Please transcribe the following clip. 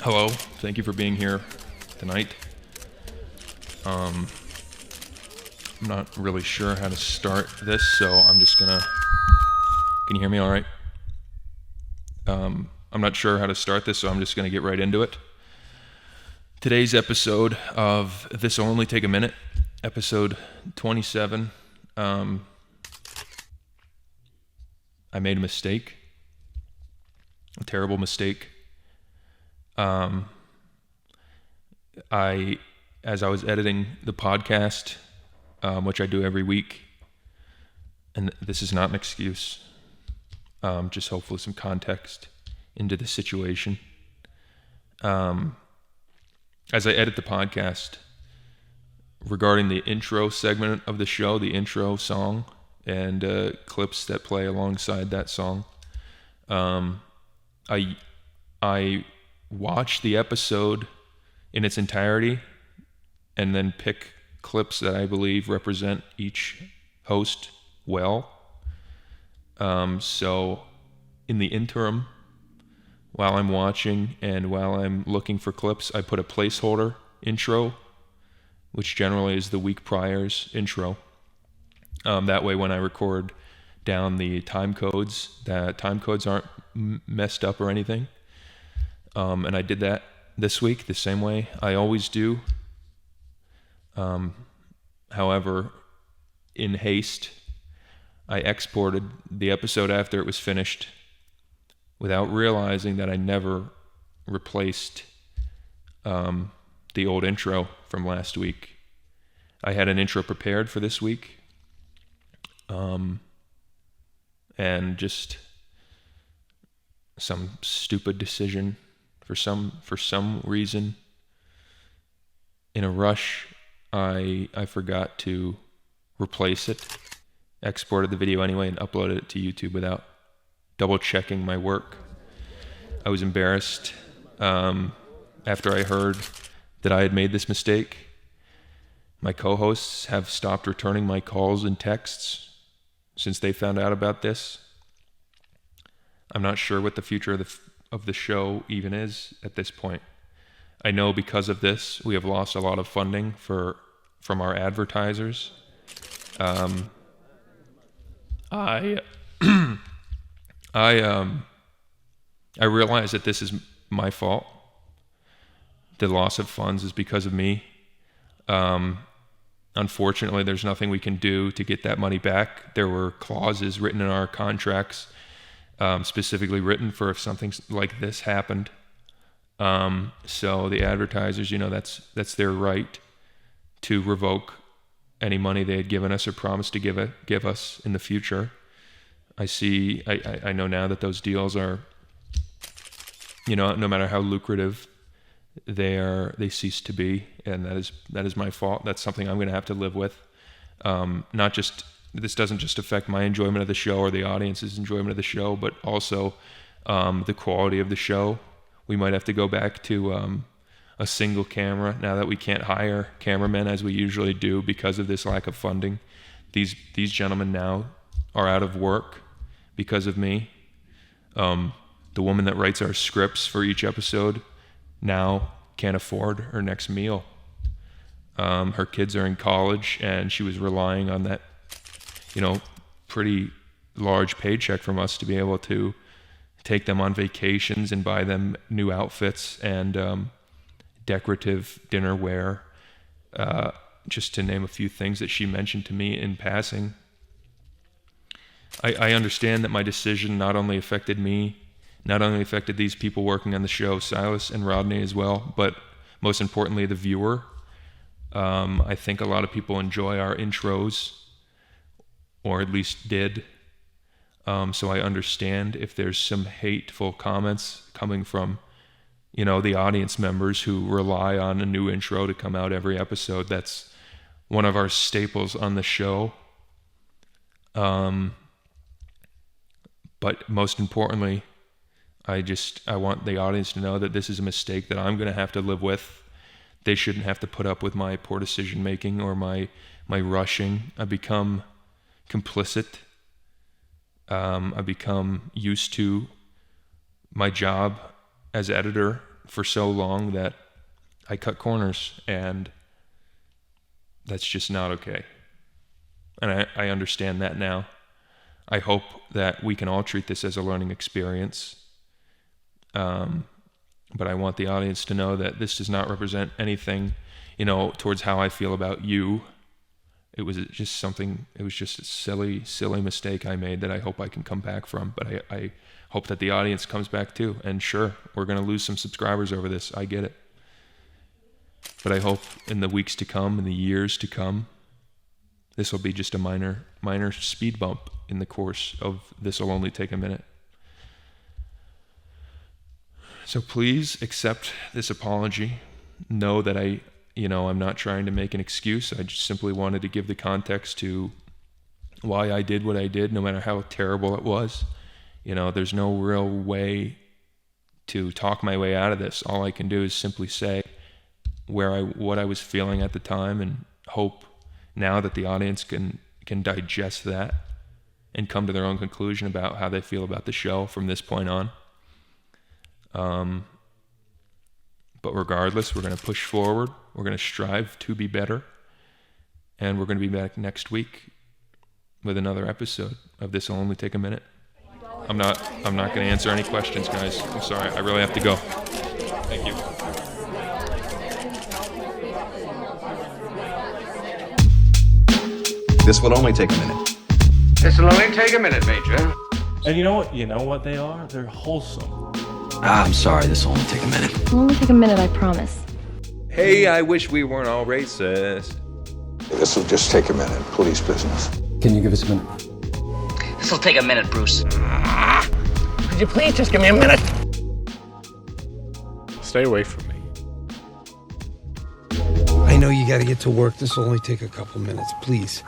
Hello, thank you for being here tonight. I'm not really sure how to start this, so I'm just gonna. Can you hear me all right? I'm not sure how to start this, so I'm just gonna get right into it. Today's episode of This Will Only Take a Minute, episode 27. I made a mistake, a terrible mistake. As I was editing the podcast, which I do every week, and this is not an excuse, just hopefully some context into the situation. As I edit the podcast, regarding the intro segment of the show, the intro song, and clips that play alongside that song, I watch the episode in its entirety and then pick clips that I believe represent each host well. So in the interim, while I'm watching and while I'm looking for clips, I put a placeholder intro, which generally is the week prior's intro. That way when I record down the time codes, that time codes aren't messed up or anything. And I did that this week the same way I always do. However, in haste, I exported the episode after it was finished without realizing that I never replaced the old intro from last week. I had an intro prepared for this week, and just some stupid decision for some reason, in a rush, I forgot to replace it, exported the video anyway, and uploaded it to YouTube without double checking my work. I was embarrassed after I heard that I had made this mistake. My co-hosts have stopped returning my calls and texts since they found out about this. I'm not sure what the future of the show even is at this point. I know because of this, we have lost a lot of funding from our advertisers. I realize that this is my fault. The loss of funds is because of me. Unfortunately, there's nothing we can do to get that money back. There were clauses written in our contracts, specifically written for if something like this happened. So the advertisers, that's their right to revoke any money they had given us or promised to give us in the future. I know now that those deals are, no matter how lucrative they cease to be, and that is my fault. That's something I'm going to have to live with. This doesn't just affect my enjoyment of the show or the audience's enjoyment of the show, but also the quality of the show. We might have to go back to a single camera now that we can't hire cameramen as we usually do because of this lack of funding. These gentlemen now are out of work because of me. The woman that writes our scripts for each episode now can't afford her next meal. Her kids are in college, and she was relying on that, pretty large paycheck from us to be able to take them on vacations and buy them new outfits and decorative dinnerware, just to name a few things that she mentioned to me in passing. I understand that my decision not only affected me, not only affected these people working on the show, Silas and Rodney as well, but most importantly, the viewer. I think a lot of people enjoy our intros, or at least did. So I understand if there's some hateful comments coming from, the audience members who rely on a new intro to come out every episode. That's one of our staples on the show. But most importantly, I want the audience to know that this is a mistake that I'm going to have to live with. They shouldn't have to put up with my poor decision making or my rushing. I become complicit. I become used to my job as editor for so long that I cut corners, and that's just not okay. And I understand that now. I hope that we can all treat this as a learning experience. But I want the audience to know that this does not represent anything, towards how I feel about you. It was just a silly mistake I made that I hope I can come back from. But I hope that the audience comes back too. And sure, we're going to lose some subscribers over this. I get it. But I hope in the weeks to come, in the years to come, this will be just a minor speed bump in the course of This Will Only Take a Minute. So please accept this apology. Know that I'm not trying to make an excuse. I just simply wanted to give the context to why I did what I did, no matter how terrible it was. There's no real way to talk my way out of this. All I can do is simply say what I was feeling at the time, and hope now that the audience can digest that and come to their own conclusion about how they feel about the show from this point on. But regardless, we're going to push forward. We're going to strive to be better. And we're going to be back next week with another episode of This Will Only Take a Minute. I'm not going to answer any questions, guys. I'm sorry. I really have to go. Thank you. This will only take a minute. This will only take a minute, Major. And you know what? You know what they are? They're wholesome. I'm sorry, this will only take a minute. It'll only take a minute, I promise. Hey, I wish we weren't all racist. This will just take a minute. Police business. Can you give us a minute? This will take a minute, Bruce. Could you please just give me a minute? Stay away from me. I know you gotta get to work. This will only take a couple minutes, please.